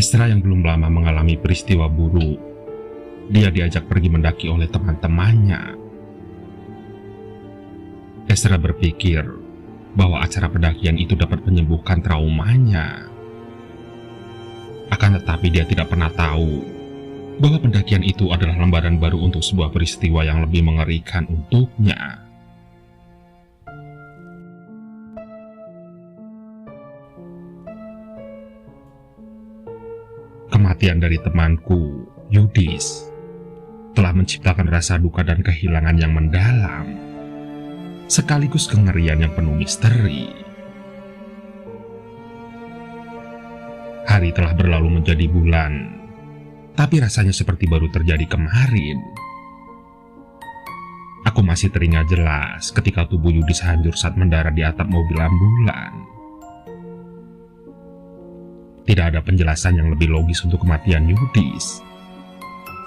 Ezra yang belum lama mengalami peristiwa buruk, dia diajak pergi mendaki oleh teman-temannya. Ezra berpikir bahwa acara pendakian itu dapat menyembuhkan traumanya. Akan tetapi dia tidak pernah tahu bahwa pendakian itu adalah lembaran baru untuk sebuah peristiwa yang lebih mengerikan untuknya. Kematian dari temanku, Yudis, telah menciptakan rasa duka dan kehilangan yang mendalam, sekaligus kengerian yang penuh misteri. Hari telah berlalu menjadi bulan, tapi rasanya seperti baru terjadi kemarin. Aku masih teringat jelas ketika tubuh Yudis hancur saat mendarat di atap mobil ambulan. Tidak ada penjelasan yang lebih logis untuk kematian Yudis,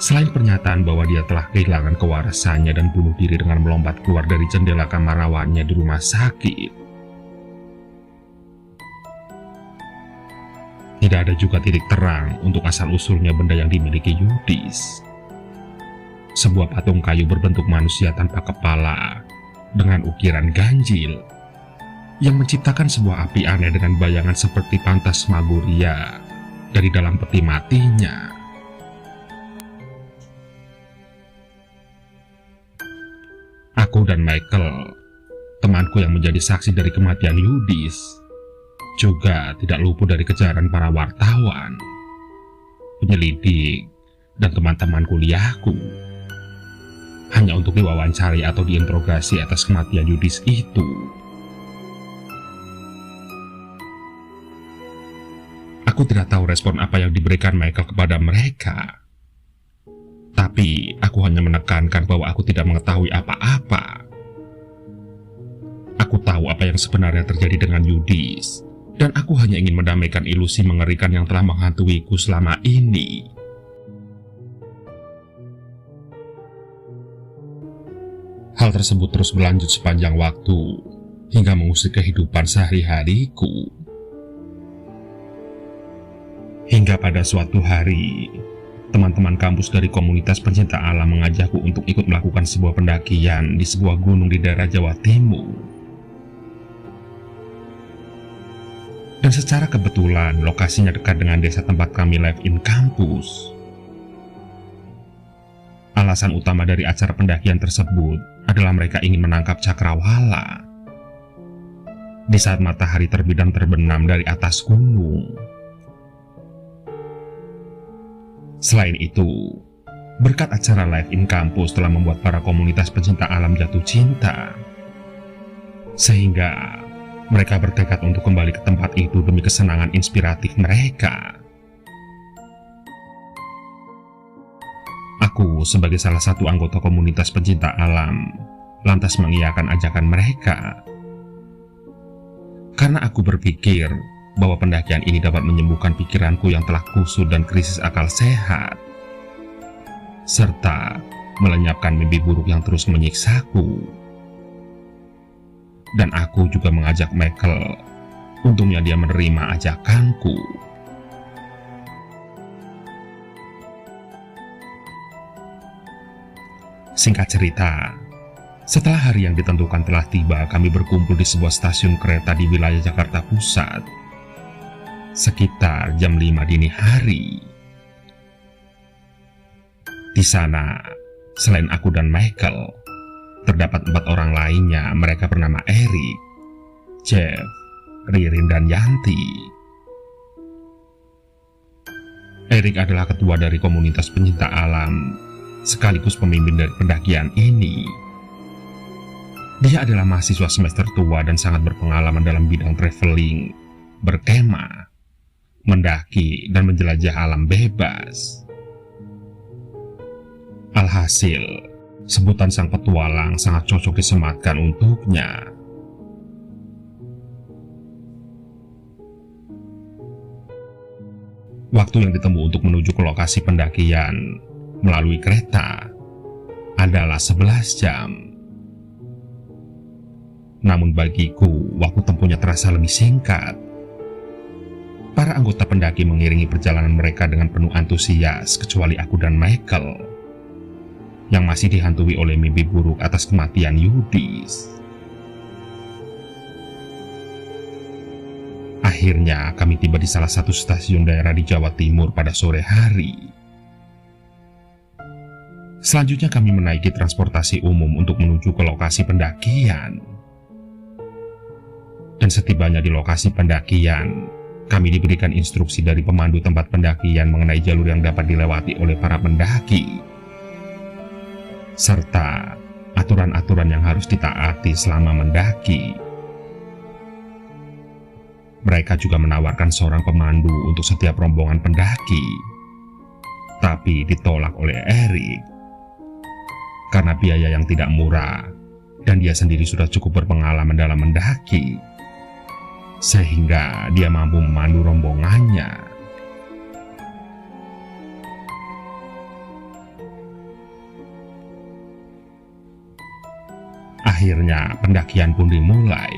selain pernyataan bahwa dia telah kehilangan kewarasannya dan bunuh diri dengan melompat keluar dari jendela kamar rawatnya di rumah sakit. Tidak ada juga titik terang untuk asal-usulnya benda yang dimiliki Yudis. Sebuah patung kayu berbentuk manusia tanpa kepala dengan ukiran ganjil yang menciptakan sebuah api aneh dengan bayangan seperti Phantasmagoria dari dalam peti matinya. Aku dan Michael, temanku yang menjadi saksi dari kematian Yudis, juga tidak luput dari kejaran para wartawan, penyelidik, dan teman-teman kuliahku, hanya untuk diwawancari atau diinterogasi atas kematian Yudis itu. Aku tidak tahu respon apa yang diberikan Michael kepada mereka. Tapi aku hanya menekankan bahwa aku tidak mengetahui apa-apa. Aku tahu apa yang sebenarnya terjadi dengan Yudis, dan aku hanya ingin mendamaikan ilusi mengerikan yang telah menghantuiku selama ini. Hal tersebut terus berlanjut sepanjang waktu, hingga mengusik kehidupan sehari-hariku. Hingga pada suatu hari, teman-teman kampus dari komunitas pencinta alam mengajakku untuk ikut melakukan sebuah pendakian di sebuah gunung di daerah Jawa Timur. Dan secara kebetulan, lokasinya dekat dengan desa tempat kami live in kampus. Alasan utama dari acara pendakian tersebut adalah mereka ingin menangkap cakrawala di saat matahari terbit dan terbenam dari atas gunung. Selain itu, berkat acara live in kampus telah membuat para komunitas pencinta alam jatuh cinta, sehingga mereka bertekad untuk kembali ke tempat itu demi kesenangan inspiratif mereka. Aku sebagai salah satu anggota komunitas pencinta alam lantas mengiyakan ajakan mereka, karena aku berpikir bahwa pendakian ini dapat menyembuhkan pikiranku yang telah kusut dan krisis akal sehat, serta melenyapkan mimpi buruk yang terus menyiksaku. Dan aku juga mengajak Michael, untungnya dia menerima ajakanku. Singkat cerita, setelah hari yang ditentukan telah tiba, kami berkumpul di sebuah stasiun kereta di wilayah Jakarta Pusat sekitar jam 5 dini hari. Di sana, selain aku dan Michael, terdapat 4 orang lainnya. Mereka bernama Eric, Jeff, Ririn, dan Yanti. Eric adalah ketua dari komunitas pencinta alam, sekaligus pemimpin dari pendakian ini. Dia adalah mahasiswa semester tua dan sangat berpengalaman dalam bidang traveling, berkemah, mendaki, dan menjelajah alam bebas. Alhasil, sebutan sang petualang sangat cocok disematkan untuknya. Waktu yang ditempuh untuk menuju ke lokasi pendakian melalui kereta adalah 11 jam. Namun bagiku, waktu tempuhnya terasa lebih singkat. Para anggota pendaki mengiringi perjalanan mereka dengan penuh antusias, kecuali aku dan Michael, yang masih dihantui oleh mimpi buruk atas kematian Yudis. Akhirnya kami tiba di salah satu stasiun daerah di Jawa Timur pada sore hari. Selanjutnya kami menaiki transportasi umum untuk menuju ke lokasi pendakian. Dan setibanya di lokasi pendakian, kami diberikan instruksi dari pemandu tempat pendakian mengenai jalur yang dapat dilewati oleh para pendaki, serta aturan-aturan yang harus ditaati selama mendaki. Mereka juga menawarkan seorang pemandu untuk setiap rombongan pendaki, tapi ditolak oleh Eric karena biaya yang tidak murah dan dia sendiri sudah cukup berpengalaman dalam mendaki, sehingga dia mampu memandu rombongannya. Akhirnya pendakian pun dimulai.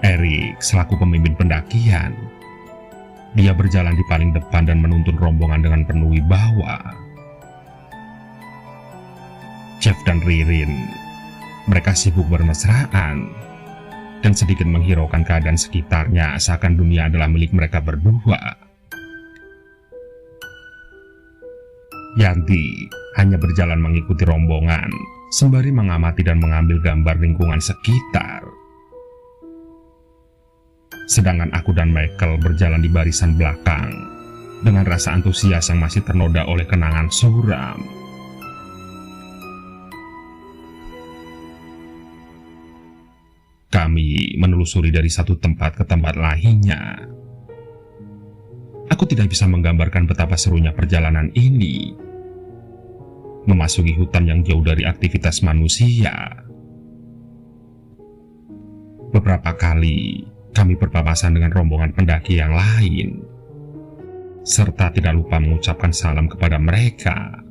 Eric selaku pemimpin pendakian, dia berjalan di paling depan dan menuntun rombongan dengan penuh wibawa. Jeff dan Ririn, mereka sibuk bermesraan dan sedikit menghiraukan keadaan sekitarnya seakan dunia adalah milik mereka berdua. Yanti hanya berjalan mengikuti rombongan sembari mengamati dan mengambil gambar lingkungan sekitar. Sedangkan aku dan Michael berjalan di barisan belakang dengan rasa antusias yang masih ternoda oleh kenangan suram. Kami menelusuri dari satu tempat ke tempat lainnya. Aku tidak bisa menggambarkan betapa serunya perjalanan ini. Memasuki hutan yang jauh dari aktivitas manusia. Beberapa kali kami berpapasan dengan rombongan pendaki yang lain, serta tidak lupa mengucapkan salam kepada mereka.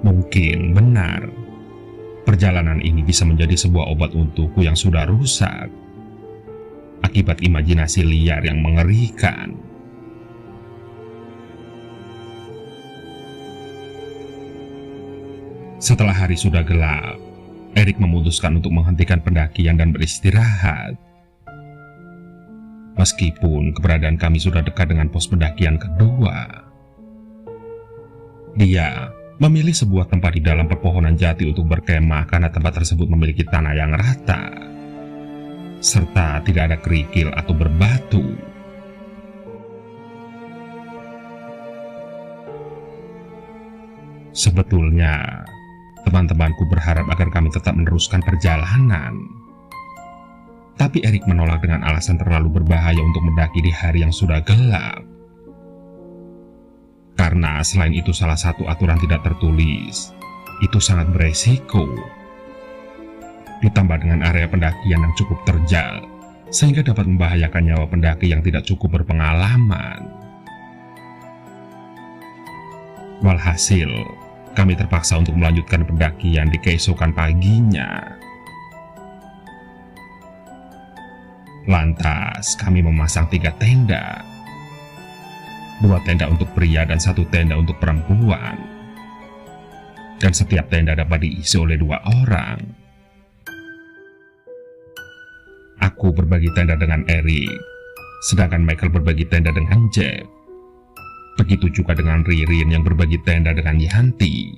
Mungkin benar, perjalanan ini bisa menjadi sebuah obat untukku yang sudah rusak akibat imajinasi liar yang mengerikan. Setelah hari sudah gelap, Eric memutuskan untuk menghentikan pendakian dan beristirahat. Meskipun keberadaan kami sudah dekat dengan pos pendakian kedua, dia memilih sebuah tempat di dalam pepohonan jati untuk berkemah karena tempat tersebut memiliki tanah yang rata, serta tidak ada kerikil atau berbatu. Sebetulnya, teman-temanku berharap agar kami tetap meneruskan perjalanan. Tapi Eric menolak dengan alasan terlalu berbahaya untuk mendaki di hari yang sudah gelap. Karena selain itu salah satu aturan tidak tertulis, itu sangat beresiko. Ditambah dengan area pendakian yang cukup terjal, sehingga dapat membahayakan nyawa pendaki yang tidak cukup berpengalaman. Walhasil, kami terpaksa untuk melanjutkan pendakian di keesokan paginya. Lantas, kami memasang 3 tenda. 2 tenda untuk pria dan 1 tenda untuk perempuan. Dan setiap tenda dapat diisi oleh 2 orang. Aku berbagi tenda dengan Eric, sedangkan Michael berbagi tenda dengan Jeff. Begitu juga dengan Ririn yang berbagi tenda dengan Yanti.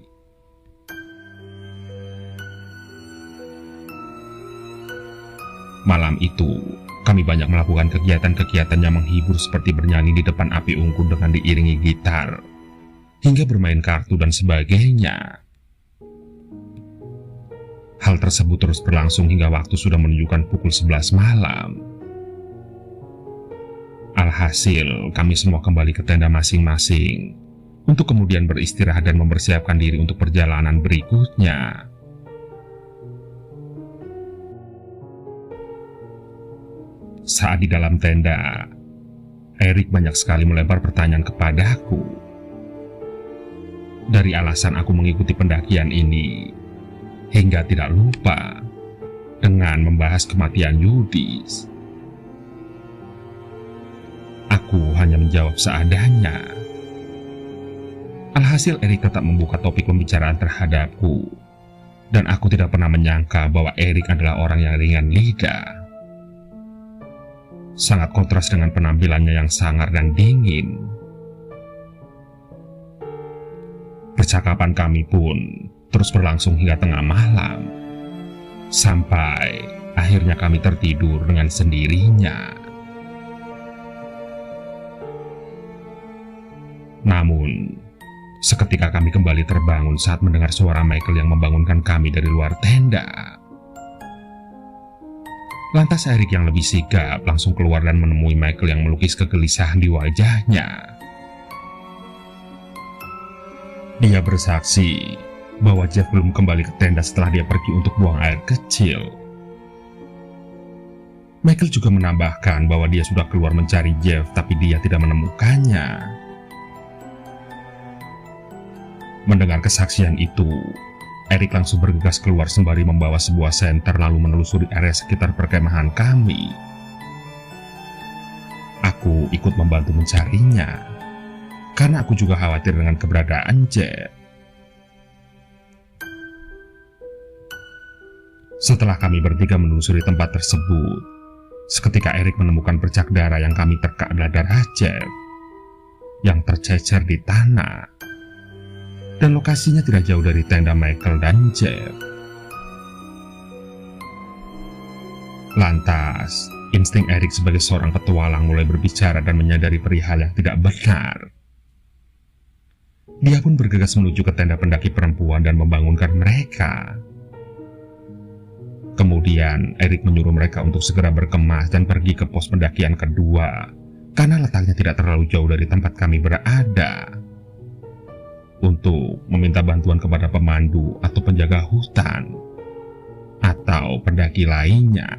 Malam itu, kami banyak melakukan kegiatan-kegiatan yang menghibur seperti bernyanyi di depan api unggun dengan diiringi gitar, hingga bermain kartu dan sebagainya. Hal tersebut terus berlangsung hingga waktu sudah menunjukkan pukul 11 malam. Alhasil, kami semua kembali ke tenda masing-masing untuk kemudian beristirahat dan mempersiapkan diri untuk perjalanan berikutnya. Saat di dalam tenda, Eric banyak sekali melempar pertanyaan kepadaku. Dari alasan aku mengikuti pendakian ini, hingga tidak lupa, dengan membahas kematian Yudis. Aku hanya menjawab seadanya. Alhasil Erik tetap membuka topik pembicaraan terhadapku, dan aku tidak pernah menyangka bahwa Erik adalah orang yang ringan lidah. Sangat kontras dengan penampilannya yang sangar dan dingin. Percakapan kami pun terus berlangsung hingga tengah malam, sampai akhirnya kami tertidur dengan sendirinya. Namun, seketika kami kembali terbangun saat mendengar suara Michael yang membangunkan kami dari luar tenda. Lantas Erik yang lebih sigap langsung keluar dan menemui Michael yang melukis kegelisahan di wajahnya. Dia bersaksi bahwa Jeff belum kembali ke tenda setelah dia pergi untuk buang air kecil. Michael juga menambahkan bahwa dia sudah keluar mencari Jeff, tapi dia tidak menemukannya. Mendengar kesaksian itu, Erik langsung bergegas keluar sembari membawa sebuah senter lalu menelusuri area sekitar perkemahan kami. Aku ikut membantu mencarinya, karena aku juga khawatir dengan keberadaan Jeff. Setelah kami bertiga menelusuri tempat tersebut, seketika Erik menemukan bercak darah yang kami terka adalah darah Jeff yang tercecer di tanah. Dan lokasinya tidak jauh dari tenda Michael dan Jeff. Lantas, insting Erik sebagai seorang petualang mulai berbicara dan menyadari perihal yang tidak benar. Dia pun bergegas menuju ke tenda pendaki perempuan dan membangunkan mereka. Kemudian, Erik menyuruh mereka untuk segera berkemas dan pergi ke pos pendakian kedua, karena letaknya tidak terlalu jauh dari tempat kami berada, untuk meminta bantuan kepada pemandu atau penjaga hutan atau pendaki lainnya.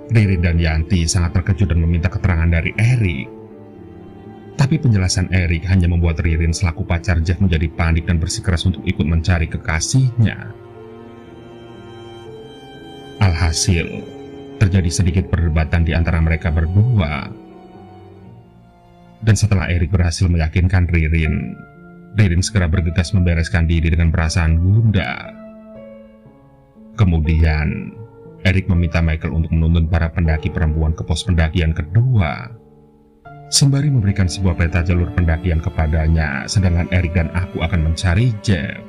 Ririn dan Yanti sangat terkejut dan meminta keterangan dari Erik. Tapi penjelasan Erik hanya membuat Ririn selaku pacar Jeff menjadi panik dan bersikeras untuk ikut mencari kekasihnya. Alhasil, terjadi sedikit perdebatan di antara mereka berdua. Dan setelah Erik berhasil meyakinkan Ririn segera bergegas membereskan diri dengan perasaan gundah. Kemudian, Erik meminta Michael untuk menuntun para pendaki perempuan ke pos pendakian kedua, sembari memberikan sebuah peta jalur pendakian kepadanya, sedangkan Erik dan aku akan mencari Jeff.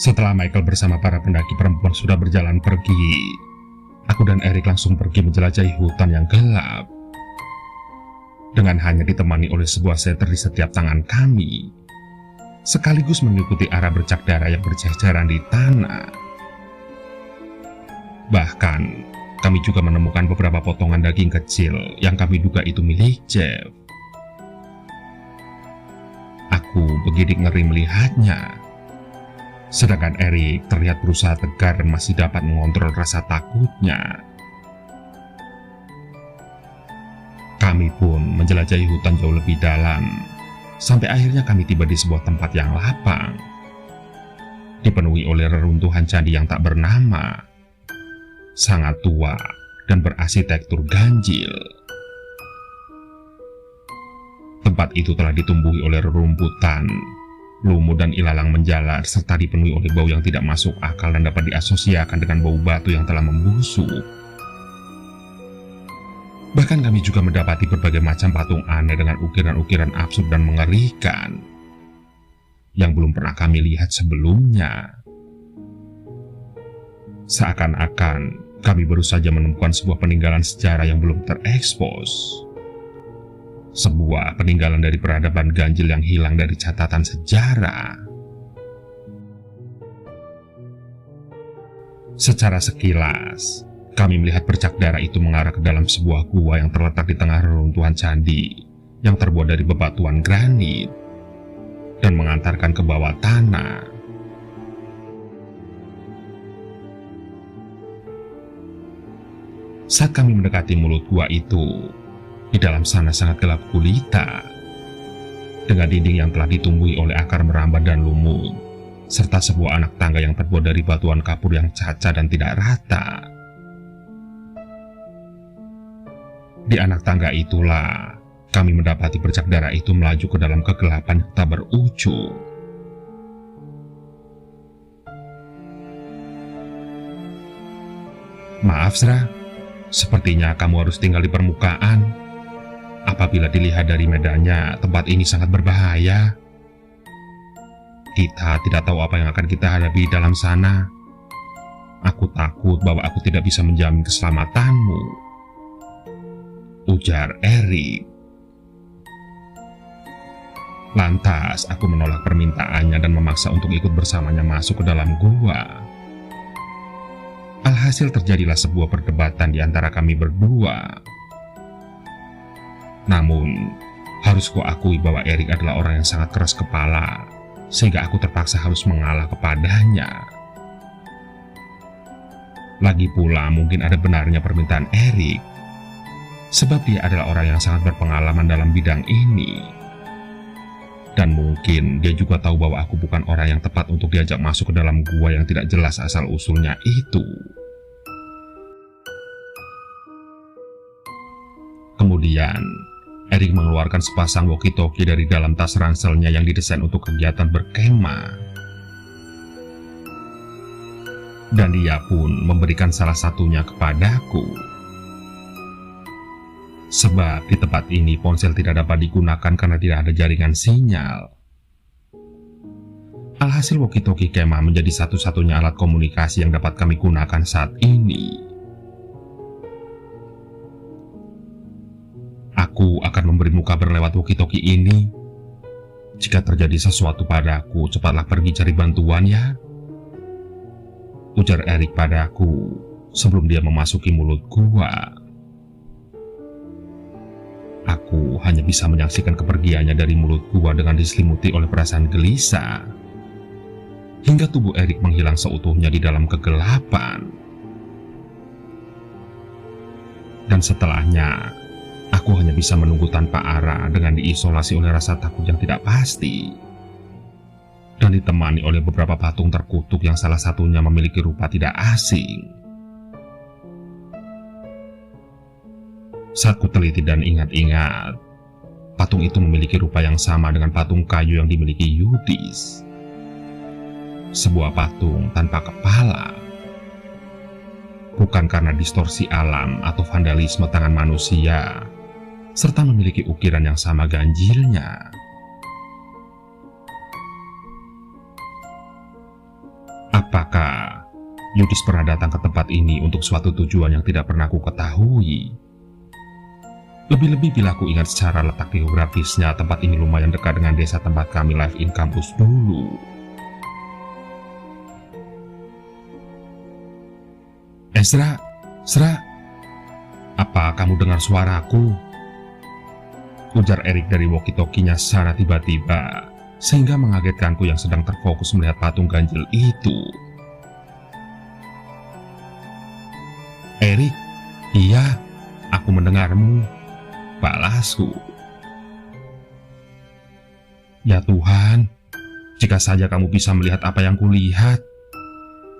Setelah Michael bersama para pendaki perempuan sudah berjalan pergi, aku dan Erik langsung pergi menjelajahi hutan yang gelap. Dengan hanya ditemani oleh sebuah seter di setiap tangan kami, sekaligus mengikuti arah bercak darah yang berceceran di tanah. Bahkan, kami juga menemukan beberapa potongan daging kecil yang kami duga itu milik Jeff. Aku begitu ngeri melihatnya. Sedangkan Erik terlihat berusaha tegar dan masih dapat mengontrol rasa takutnya. Kami pun menjelajahi hutan jauh lebih dalam, sampai akhirnya kami tiba di sebuah tempat yang lapang, dipenuhi oleh reruntuhan candi yang tak bernama, sangat tua dan berarsitektur ganjil. Tempat itu telah ditumbuhi oleh rerumputan, lumut dan ilalang menjalar, serta dipenuhi oleh bau yang tidak masuk akal dan dapat diasosiasikan dengan bau batu yang telah membusuk. Bahkan kami juga mendapati berbagai macam patung aneh dengan ukiran-ukiran absurd dan mengerikan yang belum pernah kami lihat sebelumnya. Seakan-akan kami baru saja menemukan sebuah peninggalan sejarah yang belum terekspos. Sebuah peninggalan dari peradaban ganjil yang hilang dari catatan sejarah. Secara sekilas, kami melihat bercak darah itu mengarah ke dalam sebuah gua yang terletak di tengah reruntuhan candi yang terbuat dari bebatuan granit dan mengantarkan ke bawah tanah. Saat kami mendekati mulut gua itu, Di dalam sana sangat gelap gulita, dengan dinding yang telah ditumbuhi oleh akar merambat dan lumut, serta sebuah anak tangga yang terbuat dari batuan kapur yang cacat dan tidak rata. Di anak tangga itulah kami mendapati bercak darah itu melaju ke dalam kegelapan yang tak berujung. Maaf, Sra, sepertinya kamu harus tinggal di permukaan. Apabila dilihat dari medannya, tempat ini sangat berbahaya. Kita tidak tahu apa yang akan kita hadapi di dalam sana. Aku takut bahwa aku tidak bisa menjamin keselamatanmu, ujar Erik. Lantas aku menolak permintaannya dan memaksa untuk ikut bersamanya masuk ke dalam gua. Alhasil terjadilah sebuah perdebatan di antara kami berdua. Namun, harus kuakui bahwa Erik adalah orang yang sangat keras kepala, sehingga aku terpaksa harus mengalah kepadanya. Lagi pula mungkin ada benarnya permintaan Erik, sebab dia adalah orang yang sangat berpengalaman dalam bidang ini. Dan mungkin dia juga tahu bahwa aku bukan orang yang tepat untuk diajak masuk ke dalam gua yang tidak jelas asal-usulnya itu. Kemudian, Erik mengeluarkan sepasang walkie-talkie dari dalam tas ranselnya yang didesain untuk kegiatan berkemah. Dan dia pun memberikan salah satunya kepadaku. Sebab di tempat ini ponsel tidak dapat digunakan karena tidak ada jaringan sinyal. Alhasil walkie-talkie kemah menjadi satu-satunya alat komunikasi yang dapat kami gunakan saat ini. Aku akan memberimu kabar lewat walkie-talkie ini. Jika terjadi sesuatu padaku, cepatlah pergi cari bantuan ya, ujar Erik padaku sebelum dia memasuki mulut gua. Aku hanya bisa menyaksikan kepergiannya dari mulut gua dengan diselimuti oleh perasaan gelisah, hingga tubuh Erik menghilang seutuhnya di dalam kegelapan. Dan setelahnya, aku hanya bisa menunggu tanpa arah dengan diisolasi oleh rasa takut yang tidak pasti, dan ditemani oleh beberapa patung terkutuk yang salah satunya memiliki rupa tidak asing. Saat ku teliti dan ingat-ingat, patung itu memiliki rupa yang sama dengan patung kayu yang dimiliki Yudis. Sebuah patung tanpa kepala. Bukan karena distorsi alam atau vandalisme tangan manusia, serta memiliki ukiran yang sama ganjilnya. Apakah Yudis pernah datang ke tempat ini untuk suatu tujuan yang tidak pernah ku ketahui? Lebih-lebih bila aku ingat secara letak geografisnya, tempat ini lumayan dekat dengan desa tempat kami live in kampus dulu. Sra, apa kamu dengar suaraku? Ujar Erik dari walkie-talkie-nya secara tiba-tiba, sehingga mengagetkanku yang sedang terfokus melihat patung ganjil itu. Erik, iya, aku mendengarmu, balasku. Ya Tuhan, jika saja kamu bisa melihat apa yang kulihat.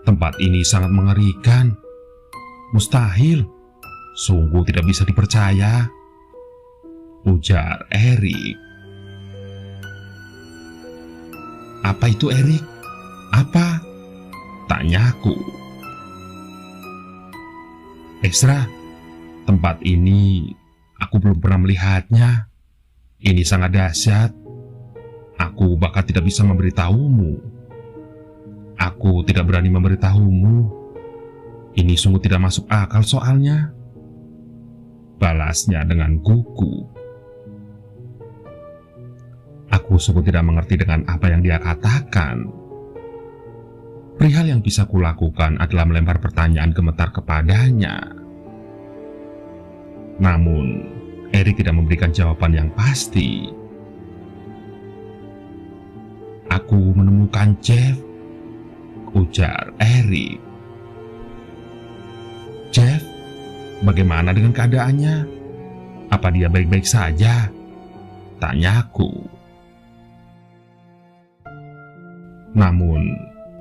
Tempat ini sangat mengerikan. Mustahil, sungguh tidak bisa dipercaya, ujar Erik. Apa itu, Erik? Apa? Tanyaku. Sra, tempat ini aku belum pernah melihatnya. Ini sangat dahsyat. Aku bahkan tidak bisa memberitahumu. Aku tidak berani memberitahumu. Ini sungguh tidak masuk akal soalnya, balasnya dengan gugup. Aku sungguh tidak mengerti dengan apa yang dia katakan. Perihal yang bisa kulakukan adalah melempar pertanyaan gemetar kepadanya. Namun, Erik tidak memberikan jawaban yang pasti. Aku menemukan Jeff, ujar Erik. Jeff, bagaimana dengan keadaannya? Apa dia baik-baik saja? Tanyaku. Namun,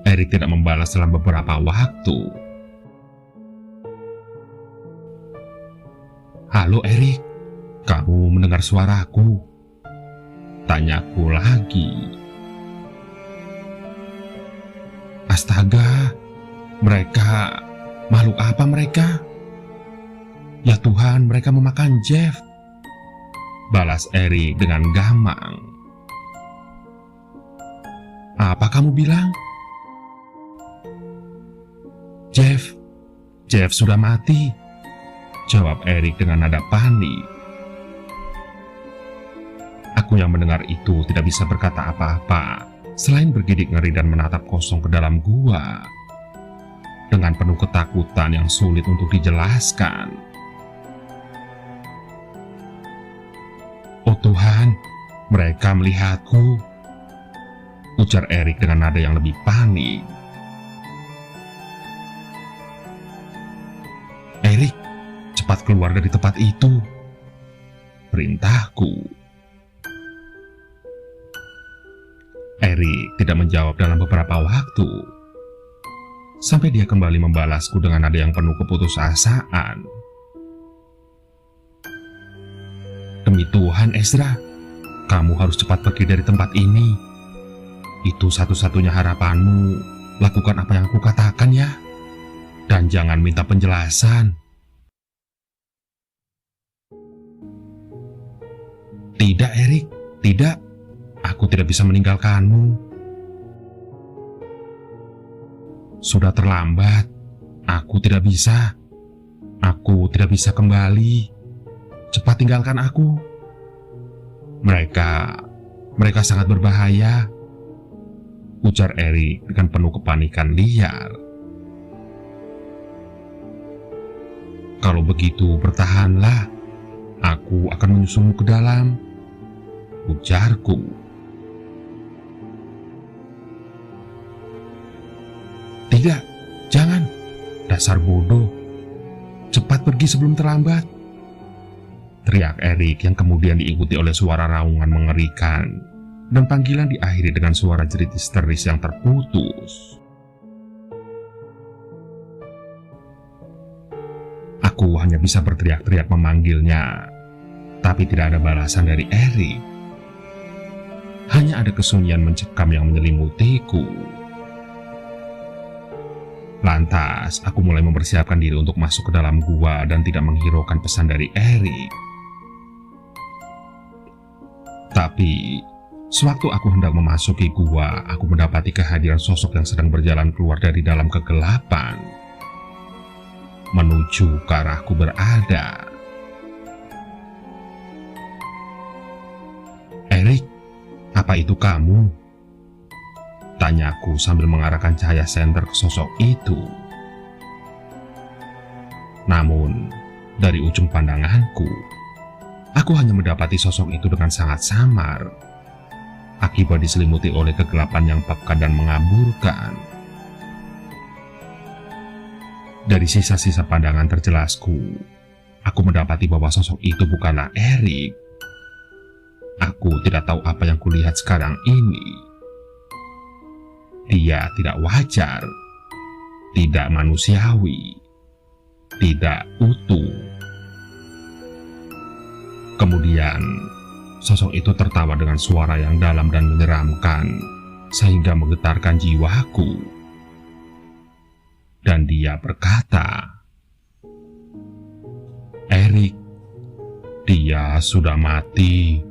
Erik tidak membalas dalam beberapa waktu. Halo Erik, kamu mendengar suaraku? Tanyaku lagi. Astaga, mereka, makhluk apa mereka? Ya Tuhan, mereka memakan Jeff. Balas Erik dengan gamang. Apa kamu bilang? Jeff sudah mati, jawab Erik dengan nada panik. Aku yang mendengar itu tidak bisa berkata apa-apa selain bergidik ngeri dan menatap kosong ke dalam gua dengan penuh ketakutan yang sulit untuk dijelaskan. Oh Tuhan, mereka melihatku, ujar Erik dengan nada yang lebih panik. Erik, cepat keluar dari tempat itu, perintahku. Erik tidak menjawab dalam beberapa waktu, sampai dia kembali membalasku dengan nada yang penuh keputusasaan. Demi Tuhan Ezra, kamu harus cepat pergi dari tempat ini. Itu satu-satunya harapanmu. Lakukan apa yang aku katakan ya. Dan jangan minta penjelasan. Tidak Erik, tidak. Aku tidak bisa meninggalkanmu. Sudah terlambat. Aku tidak bisa. Aku tidak bisa kembali. Cepat tinggalkan aku. Mereka sangat berbahaya, ujar Erik dengan penuh kepanikan liar. Kalau begitu bertahanlah. Aku akan menyusulmu ke dalam, ujarku. Tidak, jangan. Dasar bodoh. Cepat pergi sebelum terlambat, teriak Erik yang kemudian diikuti oleh suara raungan mengerikan dan panggilan diakhiri dengan suara jerit histeris yang terputus. Aku hanya bisa berteriak-teriak memanggilnya, tapi tidak ada balasan dari Erik. Hanya ada kesunyian mencekam yang menyelimutiku. Lantas, aku mulai mempersiapkan diri untuk masuk ke dalam gua dan tidak menghiraukan pesan dari Erik. Tapi, sewaktu aku hendak memasuki gua, aku mendapati kehadiran sosok yang sedang berjalan keluar dari dalam kegelapan, menuju ke arahku berada. Erik, apa itu kamu? Tanyaku sambil mengarahkan cahaya senter ke sosok itu. Namun, dari ujung pandanganku, aku hanya mendapati sosok itu dengan sangat samar, akibat diselimuti oleh kegelapan yang pekat dan mengaburkan. Dari sisa-sisa pandangan terjelasku, aku mendapati bahwa sosok itu bukanlah Erik. Aku tidak tahu apa yang kulihat sekarang ini. Dia tidak wajar, tidak manusiawi, tidak utuh. Kemudian, sosok itu tertawa dengan suara yang dalam dan menyeramkan, sehingga menggetarkan jiwaku. Dan dia berkata, Erik, dia sudah mati.